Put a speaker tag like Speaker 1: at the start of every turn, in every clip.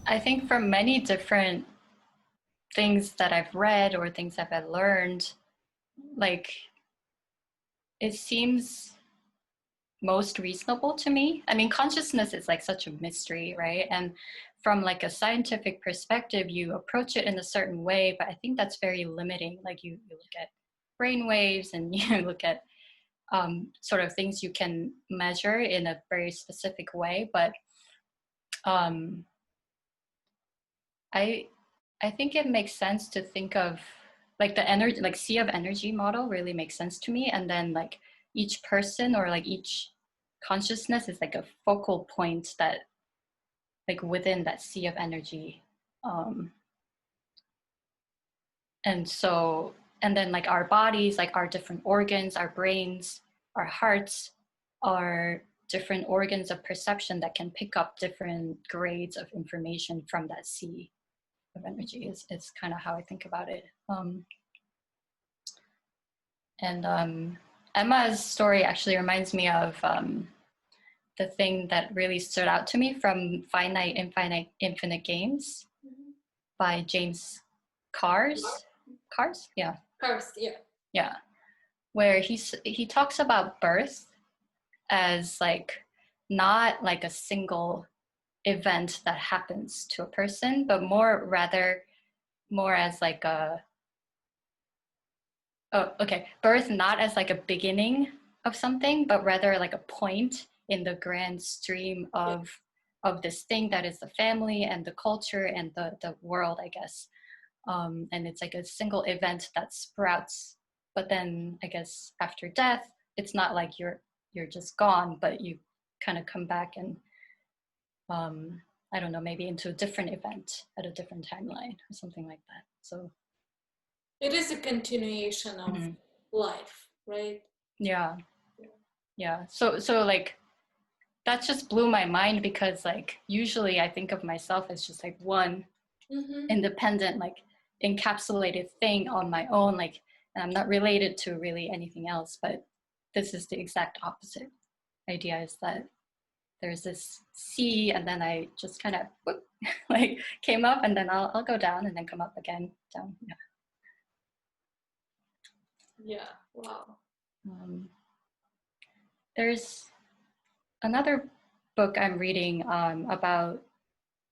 Speaker 1: I think from many different things that I've read or things that I've learned, like it seems most reasonable to me. I mean, consciousness is like such a mystery, right? And from like a scientific perspective, you approach it in a certain way, but I think that's very limiting. Like you look at brain waves and you look at sort of things you can measure in a very specific way. But um, I I think it makes sense to think of like the energy, like sea of energy model really makes sense to me. And then like each person or like each consciousness is like a focal point that like within that sea of energy. Um, and so, and then like our bodies, like our different organs, our brains, our hearts are different organs of perception that can pick up different grades of information from that sea of energy is kind of how I think about it. And Emma's story actually reminds me of the thing that really stood out to me from Finite, Infinite Games by James Cars. Cars? Yeah.
Speaker 2: Cars, yeah.
Speaker 1: Yeah. Where he talks about birth as like not like a single event that happens to a person, but more as like birth not as like a beginning of something, but rather like a point in the grand stream of this thing that is the family and the culture and the world, I guess. And it's like a single event that sprouts, but then I guess after death, it's not like you're just gone, but you kind of come back and I don't know, maybe into a different event at a different timeline or something like that. So
Speaker 2: it is a continuation of life, right?
Speaker 1: yeah. Yeah. So like that just blew my mind because like usually I think of myself as just like one independent, like encapsulated thing on my own, like, and I'm not related to really anything else. But this is the exact opposite. Idea is that there's this sea, and then I just kind of like came up, and then I'll go down, and then come up again, down. Yeah.
Speaker 2: Yeah. Wow.
Speaker 1: There's another book I'm reading about.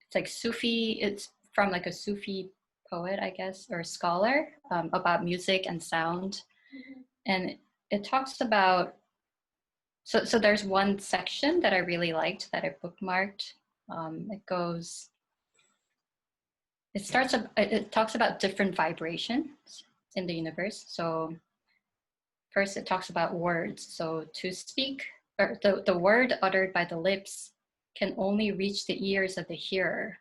Speaker 1: It's like Sufi. It's from like a Sufi poet, I guess, or scholar about music and sound, and it talks about. So there's one section that I really liked that I bookmarked. It goes. It talks about different vibrations in the universe. So first, it talks about words. So to speak, or the word uttered by the lips can only reach the ears of the hearer,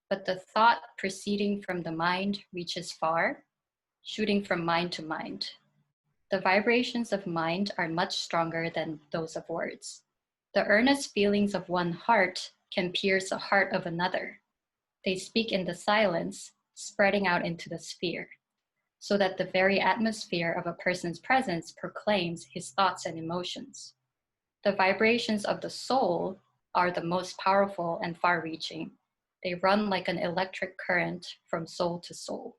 Speaker 1: but the thought proceeding from the mind reaches far, shooting from mind to mind. The vibrations of mind are much stronger than those of words. The earnest feelings of one heart can pierce the heart of another. They speak in the silence, spreading out into the sphere, so that the very atmosphere of a person's presence proclaims his thoughts and emotions. The vibrations of the soul are the most powerful and far reaching. They run like an electric current from soul to soul.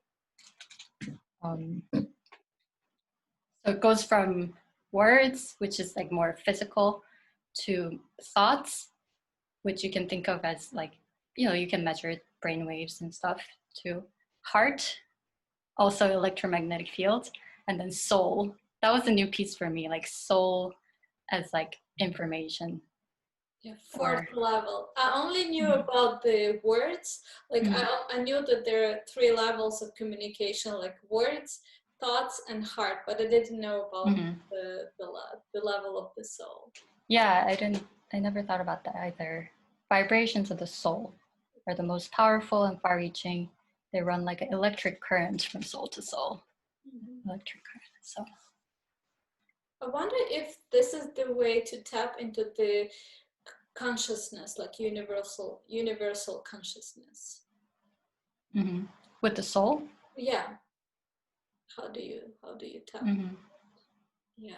Speaker 1: So it goes from words, which is like more physical, to thoughts, which you can think of as like, you can measure brain waves and stuff, to heart, also electromagnetic fields, and then soul. That was a new piece for me, like soul as like information.
Speaker 2: Yeah, fourth level. I only knew about the words. Like I knew that there are 3 levels of communication, like words, thoughts, and heart, but I didn't know about the level of the soul.
Speaker 1: Yeah, I never thought about that either. Vibrations of the soul are the most powerful and far-reaching. They run like an electric current from soul to soul. Electric current. So
Speaker 2: I wonder if this is the way to tap into the consciousness, like universal consciousness.
Speaker 1: With the soul?
Speaker 2: Yeah. How do you tap? Yeah.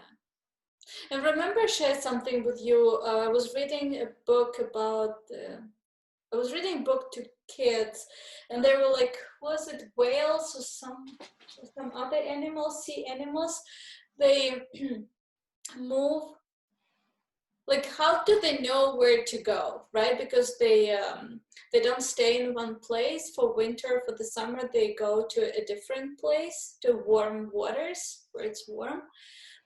Speaker 2: And remember, share something with you. I was reading a book about I was reading a book to kids, and they were like, was it whales or some other animals, sea animals? They move. Like, how do they know where to go, right? Because they don't stay in one place for winter. For the summer, they go to a different place, to warm waters where it's warm.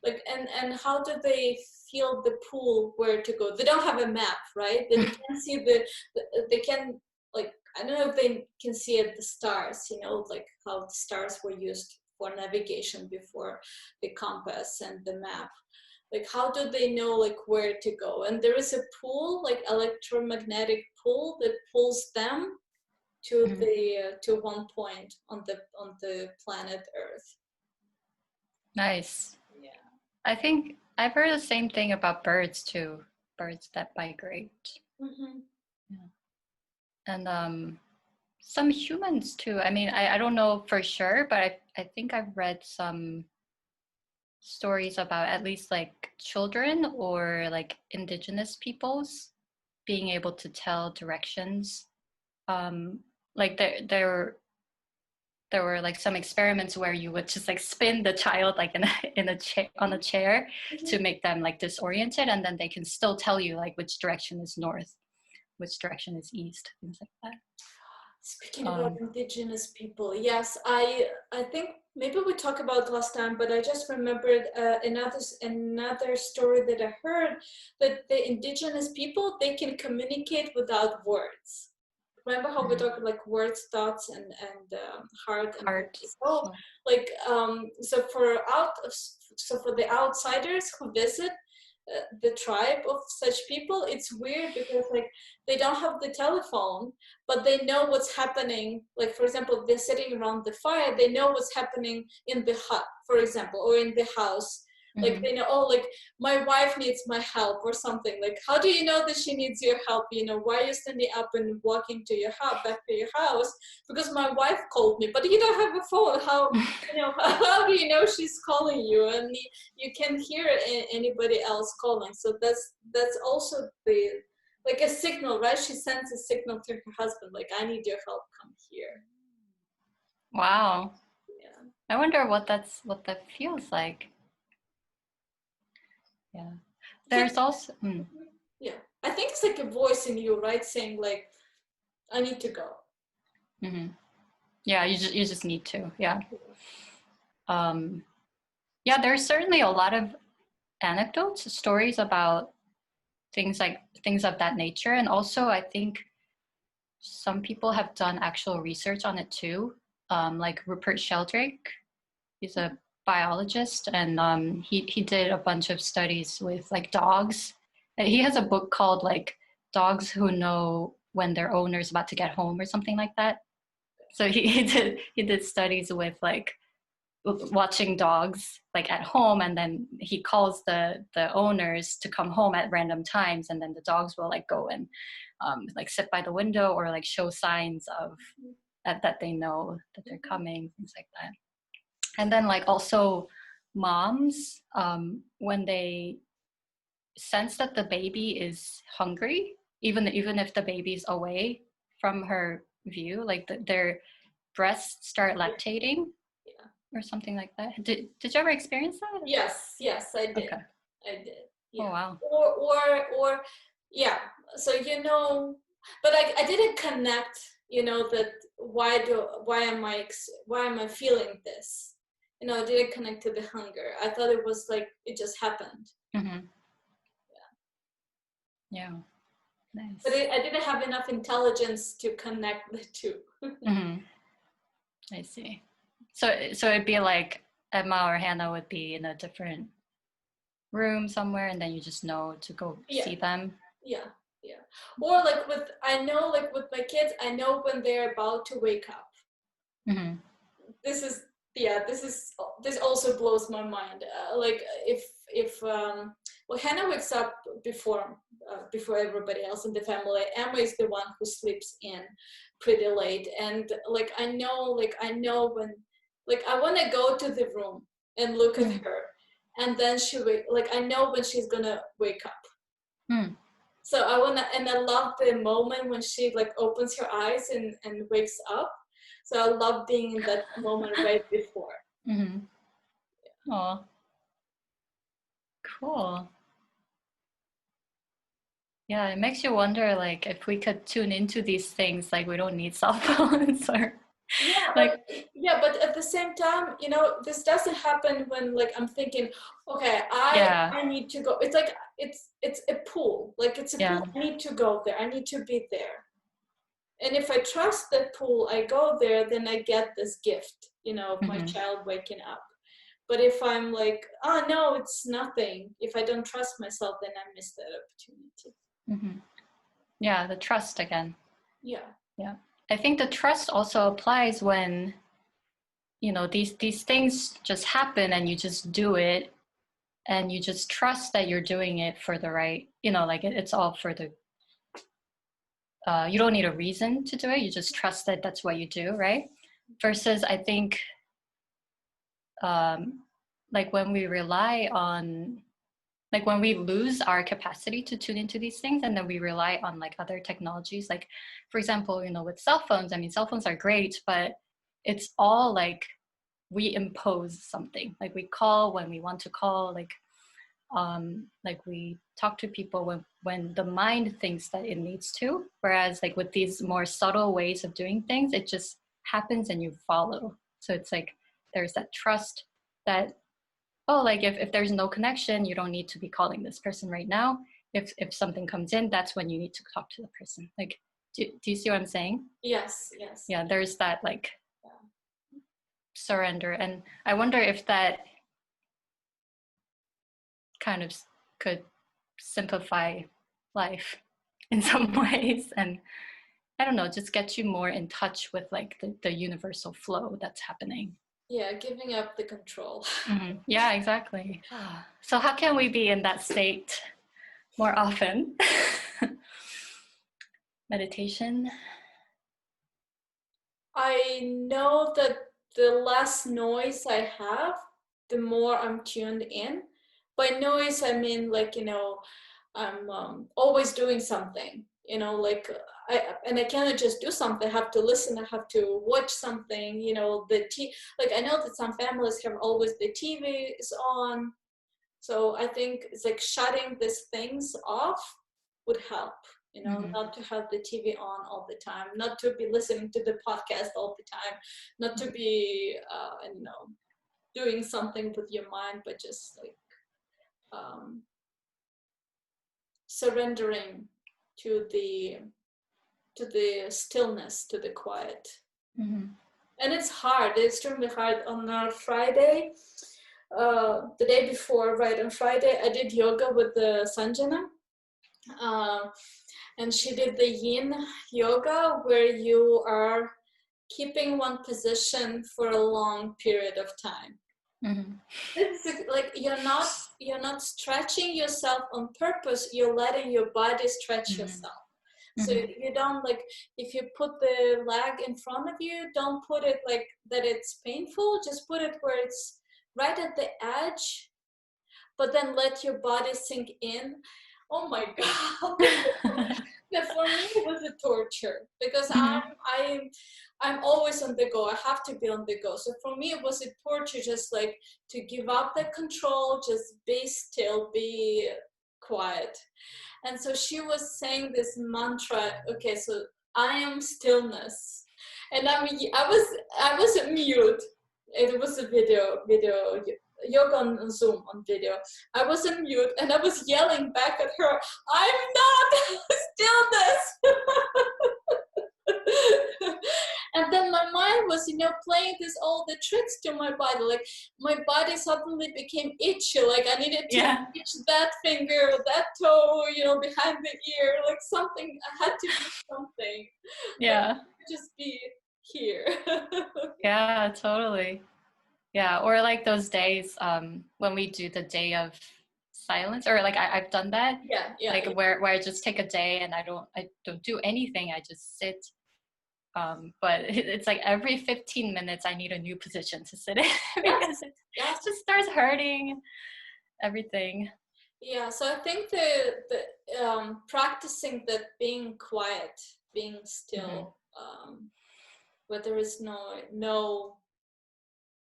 Speaker 2: Like, and how do they feel the pool where to go? They don't have a map, right? They can see they can, like, I don't know if they can see it, the stars, you know, like how the stars were used for navigation before the compass and the map. Like, how do they know, like, where to go? And there is a pool, like electromagnetic pool, that pulls them to the to one point on the planet Earth.
Speaker 1: Nice.
Speaker 2: Yeah.
Speaker 1: I think I've heard the same thing about birds too. Birds that migrate.
Speaker 2: Mm-hmm.
Speaker 1: Yeah. And some humans too. I mean, I don't know for sure, but I think I've read some stories about at least like children or like indigenous peoples being able to tell directions. Like there were like some experiments where you would just like spin the child like in a chair on a chair to make them like disoriented, and then they can still tell you like which direction is north, which direction is east, things like that.
Speaker 2: Speaking about indigenous people, yes, I think maybe we talked about last time, but I just remembered another story that I heard, that the indigenous people, they can communicate without words. Remember how we talked like words, thoughts, and heart and soul? Like so for the outsiders who visit the tribe of such people, it's weird because like they don't have the telephone, but they know what's happening. Like, for example, they're sitting around the fire, they know what's happening in the hut, for example, or in the house. Like they know, oh, like my wife needs my help or something. Like, how do you know that she needs your help? You know, why are you standing up and walking to your house, back to your house? Because my wife called me, but you don't have a phone. How, you know, how do you know she's calling you? And you can't hear anybody else calling. So that's also the, like a signal, right? She sends a signal to her husband, like, I need your help, come here.
Speaker 1: Wow.
Speaker 2: Yeah.
Speaker 1: I wonder what that feels like. Yeah. There's also
Speaker 2: yeah, I think it's like a voice in you, right, saying like, I need to go.
Speaker 1: Yeah, you just need to. Yeah. Yeah, there's certainly a lot of anecdotes, stories about things of that nature, and also I think some people have done actual research on it too. Like Rupert Sheldrake, he's a biologist, and he did a bunch of studies with like dogs. And he has a book called like Dogs Who Know When Their Owner's About to Get Home or something like that. So he did studies with like watching dogs like at home, and then he calls the owners to come home at random times, and then the dogs will like go and like sit by the window or like show signs of that they know that they're coming, things like that. And then like also moms, when they sense that the baby is hungry, even if the baby's away from her view, like their breasts start lactating or something like that. Did you ever experience that?
Speaker 2: Yes, I did. Okay. I did. Yeah.
Speaker 1: Oh wow.
Speaker 2: Or yeah. So you know, but I didn't connect. You know that why am I feeling this? You know, I didn't connect to the hunger. I thought it was like it just happened.
Speaker 1: Yeah. Nice.
Speaker 2: But I didn't have enough intelligence to connect the two.
Speaker 1: I see. So it'd be like Emma or Hannah would be in a different room somewhere, and then you just know to go see them.
Speaker 2: Yeah. Or like with my kids, I know when they're about to wake up. This also blows my mind. Like if Hannah wakes up before everybody else in the family. Emma is the one who sleeps in pretty late, and like I know when, like, I want to go to the room and look at her, and then I know when she's gonna wake up. So and I love the moment when she like opens her eyes and wakes up. So I love being in that moment right before.
Speaker 1: Mm-hmm. Oh, cool. Yeah, it makes you wonder, like, if we could tune into these things, like, we don't need cell phones or like.
Speaker 2: But at the same time, this doesn't happen when like I'm thinking, okay,
Speaker 1: Yeah.
Speaker 2: I need to go. It's like it's a pool. Like it's a
Speaker 1: Yeah.
Speaker 2: pool. I need to go there. I need to be there. And if I trust that pool, I go there, then I get this gift, of my child waking up. But if I'm like, oh no, it's nothing. If I don't trust myself, then I miss that opportunity.
Speaker 1: Mm-hmm. Yeah, the trust again.
Speaker 2: Yeah.
Speaker 1: Yeah. I think the trust also applies when, these things just happen and you just do it and you just trust that you're doing it for the right, like it's all for the, you don't need a reason to do it. You just trust that that's what you do, right? Versus I think, like when we rely on, like when we lose our capacity to tune into these things and then we rely on like other technologies, like for example, with cell phones, I mean, cell phones are great, but it's all like we impose something, like we call when we want to call, like we talk to people when the mind thinks that it needs to, whereas like with these more subtle ways of doing things, it just happens and you follow. So it's like there's that trust that, oh, like if there's no connection, you don't need to be calling this person right now. If something comes in, that's when you need to talk to the person. Like, do you see what I'm saying?
Speaker 2: Yes.
Speaker 1: Yeah, there's that like surrender. And I wonder if that kind of could simplify life in some ways. And I don't know, just get you more in touch with like the universal flow that's happening.
Speaker 2: Yeah, giving up the control.
Speaker 1: Mm-hmm. Yeah, exactly. So how can we be in that state more often? Meditation.
Speaker 2: I know that the less noise I have, the more I'm tuned in. By noise, I mean like, I'm always doing something, like I cannot just do something. I have to listen. I have to watch something, like I know that some families have always the TV is on. So I think it's like shutting these things off would help, not to have the TV on all the time, not to be listening to the podcast all the time, not to be, doing something with your mind, but just like surrendering to the stillness, to the quiet.
Speaker 1: Mm-hmm.
Speaker 2: And it's hard. It's extremely hard. On Friday, the day before, right on Friday, I did yoga with the Sanjana. And she did the yin yoga where you are keeping one position for a long period of time.
Speaker 1: Mm-hmm.
Speaker 2: It's like you're not stretching yourself on purpose, you're letting your body stretch yourself. So you don't, like, if you put the leg in front of you, don't put it like that it's painful, just put it where it's right at the edge, but then let your body sink in. Oh my God. That for me it was a torture because I'm always on the go. I have to be on the go. So for me it was a torture, just like to give up that control, just be still, be quiet. And so she was saying this mantra, okay, so I am stillness. And I was mute. It was a video yoga on Zoom on video. I was on mute and I was yelling back at her, I'm not stillness. And then my mind was, playing all the tricks to my body. Like my body suddenly became itchy. Like I needed to itch that finger, that toe, behind the ear, like something. I had to do something.
Speaker 1: Yeah.
Speaker 2: Like, just be here.
Speaker 1: Yeah, totally. Yeah, or like those days when we do the day of silence, or like I've done that.
Speaker 2: Yeah.
Speaker 1: Like where I just take a day and I don't do anything. I just sit. But it's like every 15 minutes I need a new position to sit in because it just starts hurting everything.
Speaker 2: Yeah, so I think the practicing that being quiet, being still, where there is no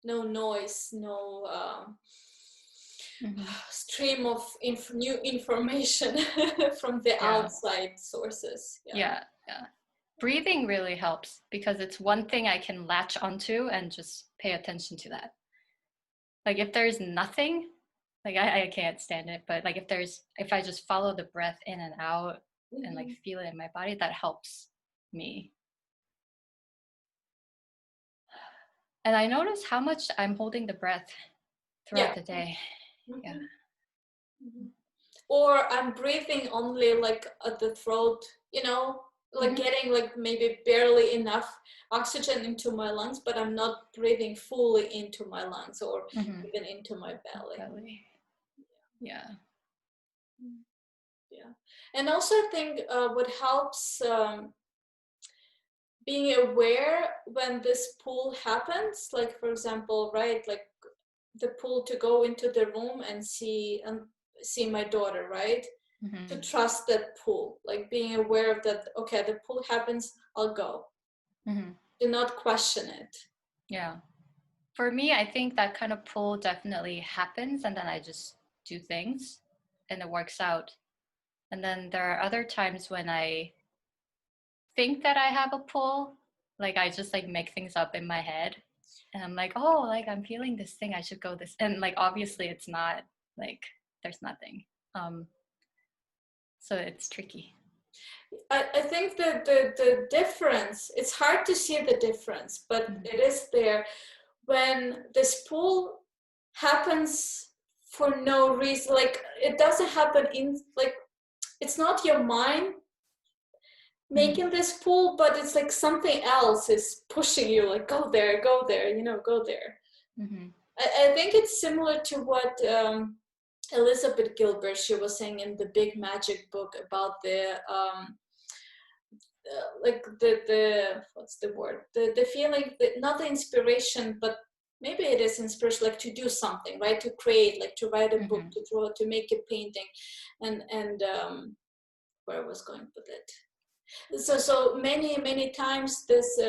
Speaker 2: noise, no stream of new information from the outside sources.
Speaker 1: Yeah. Breathing really helps because it's one thing I can latch onto and just pay attention to that. Like if there's nothing, like I can't stand it, but like if I just follow the breath in and out and like feel it in my body, that helps me. And I notice how much I'm holding the breath throughout the day. Yeah.
Speaker 2: Or I'm breathing only like at the throat, like getting like maybe barely enough oxygen into my lungs, but I'm not breathing fully into my lungs or even into my belly.
Speaker 1: Yeah.
Speaker 2: And also I think what helps being aware when this pull happens, like for example, right, like the pull to go into the room and see my daughter, right? To trust that pull, like being aware of that. Okay, the pull happens, I'll go. Do not question it.
Speaker 1: Yeah. For me, I think that kind of pull definitely happens, and then I just do things and it works out. And then there are other times when I think that I have a pull, like I just like make things up in my head. And I'm like, oh, like I'm feeling this thing, I should go this. And like obviously it's not, like there's nothing. So it's tricky.
Speaker 2: I think that the difference, it's hard to see the difference, but it is there when this pull happens for no reason. Like it doesn't happen in, like, it's not your mind making this pull, but it's like something else is pushing you, like go there, go there, go there. I think it's similar to what Elizabeth Gilbert, she was saying in the Big Magic book about the like the what's the word, the feeling, not the inspiration, but maybe it is inspiration, like to do something, right, to create, like to write a book, to draw, to make a painting, and where I was going with it. So many times this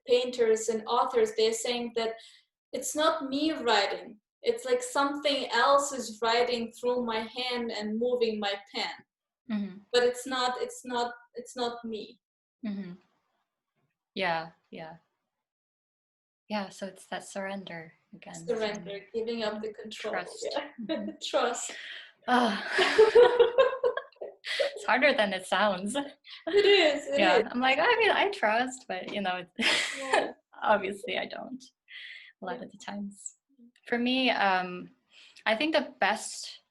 Speaker 2: painters and authors, they're saying that it's not me writing, it's like something else is writing through my hand and moving my pen, but it's not me.
Speaker 1: Yeah. So it's that surrender again.
Speaker 2: Surrender, giving up the control.
Speaker 1: Trust.
Speaker 2: Trust.
Speaker 1: It's harder than it sounds.
Speaker 2: It is.
Speaker 1: I'm like, I mean, I trust, but obviously I don't a lot of the times. For me, I think the best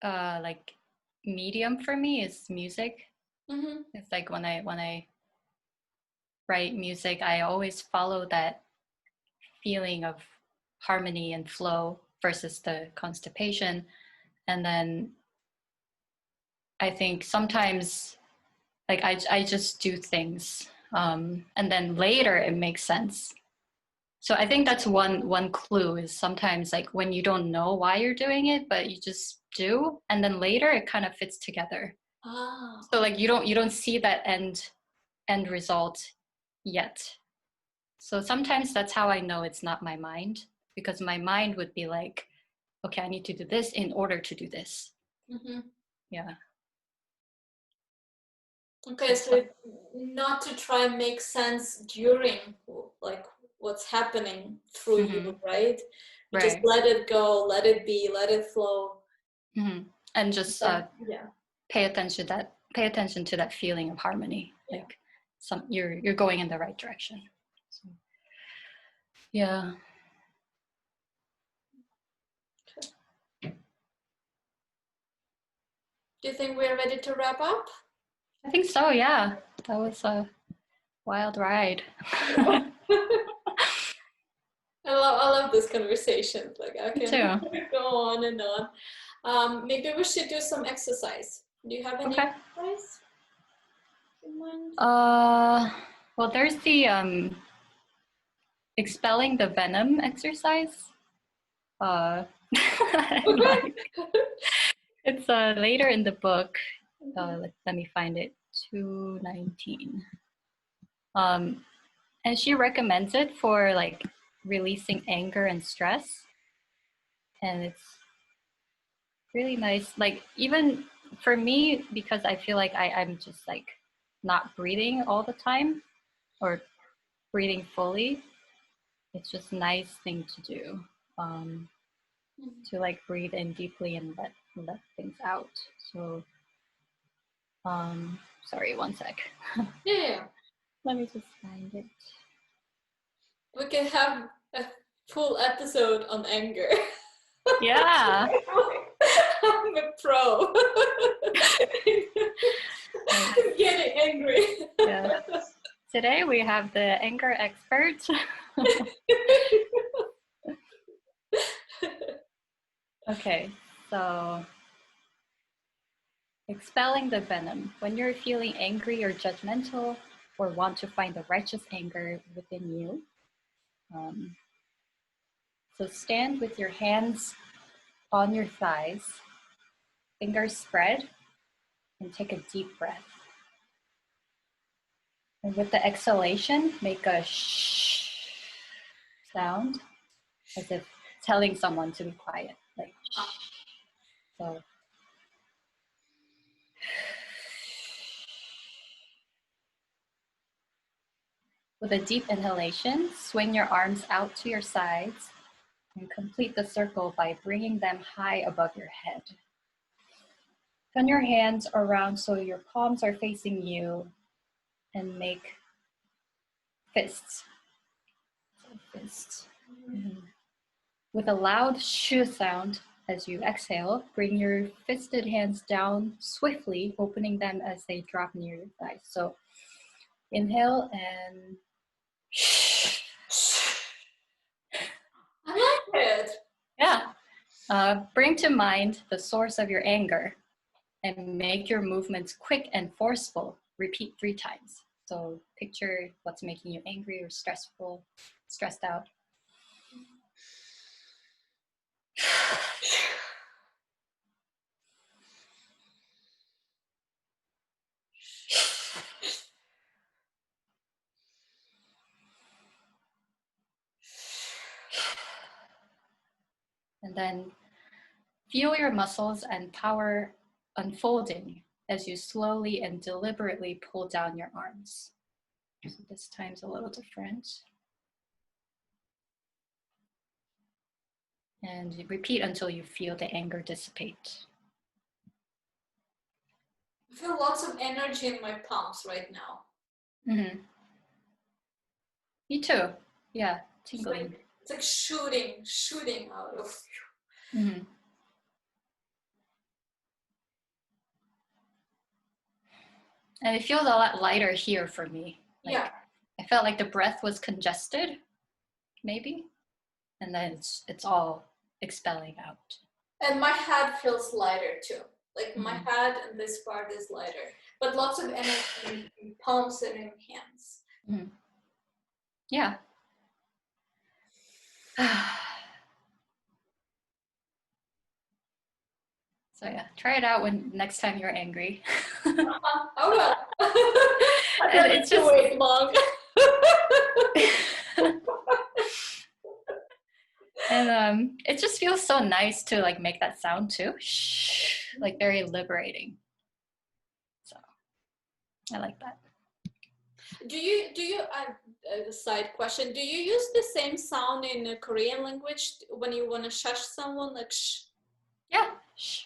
Speaker 1: like medium for me is music. It's like when I write music, I always follow that feeling of harmony and flow versus the constipation. And then I think sometimes like I just do things and then later it makes sense. So I think that's one clue is sometimes like when you don't know why you're doing it, but you just do, and then later it kind of fits together. So like you don't see that end result yet. So sometimes that's how I know it's not my mind, because my mind would be like, okay, I need to do this in order to do this. Yeah.
Speaker 2: Okay, so not to try and make sense during like what's happening through you, right? You just let it go, let it be, let it flow,
Speaker 1: and just pay attention to that feeling of harmony. Like you're going in the right direction. So, yeah.
Speaker 2: Do you think we're ready to wrap up?
Speaker 1: I think so, yeah. That was a wild ride.
Speaker 2: I love this conversation. Like I can go on and on. Maybe we should do some exercise. Do you have any exercise in mind?
Speaker 1: Well, there's the expelling the venom exercise. It's later in the book. Let me find it. 219. And she recommends it for like releasing anger and stress. And it's really nice. Like even for me, because I feel like I'm just like not breathing all the time or breathing fully. It's just a nice thing to do. To like breathe in deeply and let things out. So sorry, one sec.
Speaker 2: Yeah.
Speaker 1: Let me just find it.
Speaker 2: We can have a full episode on anger.
Speaker 1: Yeah.
Speaker 2: I'm a pro. I'm getting angry.
Speaker 1: Yeah. Today we have the anger expert. Okay, so expelling the venom. When you're feeling angry or judgmental or want to find the righteous anger within you. So stand with your hands on your thighs, fingers spread, and take a deep breath. And with the exhalation, make a shh sound as if telling someone to be quiet, like shh. So with a deep inhalation, swing your arms out to your sides and complete the circle by bringing them high above your head. Turn your hands around so your palms are facing you and make fists. With a loud shoo sound as you exhale, bring your fisted hands down swiftly, opening them as they drop near your thighs. So inhale and
Speaker 2: I like it.
Speaker 1: Yeah. Bring to mind the source of your anger and make your movements quick and forceful. Repeat 3 times. So picture what's making you angry or stressed out. And then feel your muscles and power unfolding as you slowly and deliberately pull down your arms. So this time's a little different. And repeat until you feel the anger dissipate.
Speaker 2: I feel lots of energy in my palms right now.
Speaker 1: Mm-hmm. Me too. Yeah, tingling.
Speaker 2: It's like shooting out of.
Speaker 1: Mm-hmm. And it feels a lot lighter here for me. Like, yeah. I felt like the breath was congested, maybe, and then it's all expelling out.
Speaker 2: And my head feels lighter too. Like my head and this part is lighter, but lots of energy in palms and in hands.
Speaker 1: Mm-hmm. Yeah. So yeah, try it out when next time you're angry.
Speaker 2: I will. I don't need to wait long.
Speaker 1: And it just feels so nice to like make that sound too. Shh, like very liberating. So I like that.
Speaker 2: Do you a side question, do you use the same sound in Korean language when you want to shush someone, like shh?
Speaker 1: Yeah. Shh.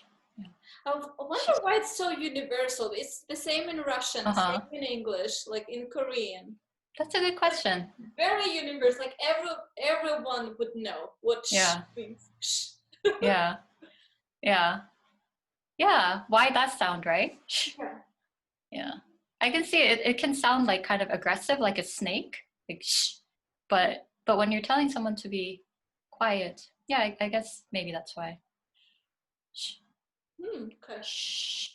Speaker 2: I wonder why it's so universal. It's the same in Russian, same in English, like in Korean.
Speaker 1: That's a good question.
Speaker 2: Very universal. Like everyone would know what shh means. Shh.
Speaker 1: Yeah. Yeah. Yeah. Why that sound, right? Shh. Yeah. I can see it. It can sound like kind of aggressive, like a snake, like shh. But when you're telling someone to be quiet, yeah, I guess maybe that's why. Shh.
Speaker 2: Okay.
Speaker 1: Shh.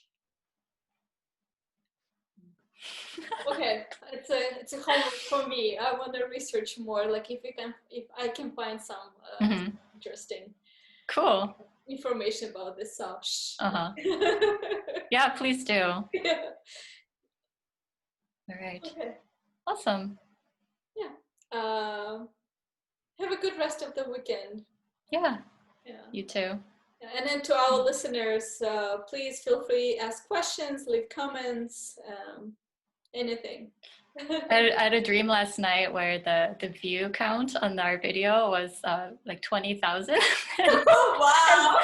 Speaker 2: Okay, it's a homework for me. I want to research more. Like if I can find some interesting.
Speaker 1: Cool.
Speaker 2: information about this, so shh.
Speaker 1: Yeah, please do. All
Speaker 2: Yeah.
Speaker 1: right.
Speaker 2: Okay.
Speaker 1: Awesome.
Speaker 2: Yeah. Have a good rest of the weekend.
Speaker 1: Yeah.
Speaker 2: Yeah.
Speaker 1: You too.
Speaker 2: And then to our listeners, please feel free, ask questions, leave comments, anything.
Speaker 1: I had a dream last night where the view count on our video was like 20,000.
Speaker 2: Oh, wow.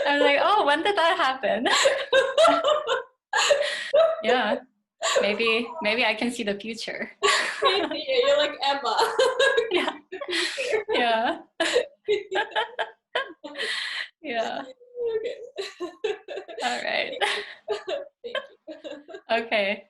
Speaker 1: And I was like, oh, when did that happen? Yeah. Maybe I can see the future.
Speaker 2: You're like Emma.
Speaker 1: Yeah. Yeah. Yeah.
Speaker 2: Okay.
Speaker 1: All right.
Speaker 2: Thank you.
Speaker 1: Okay.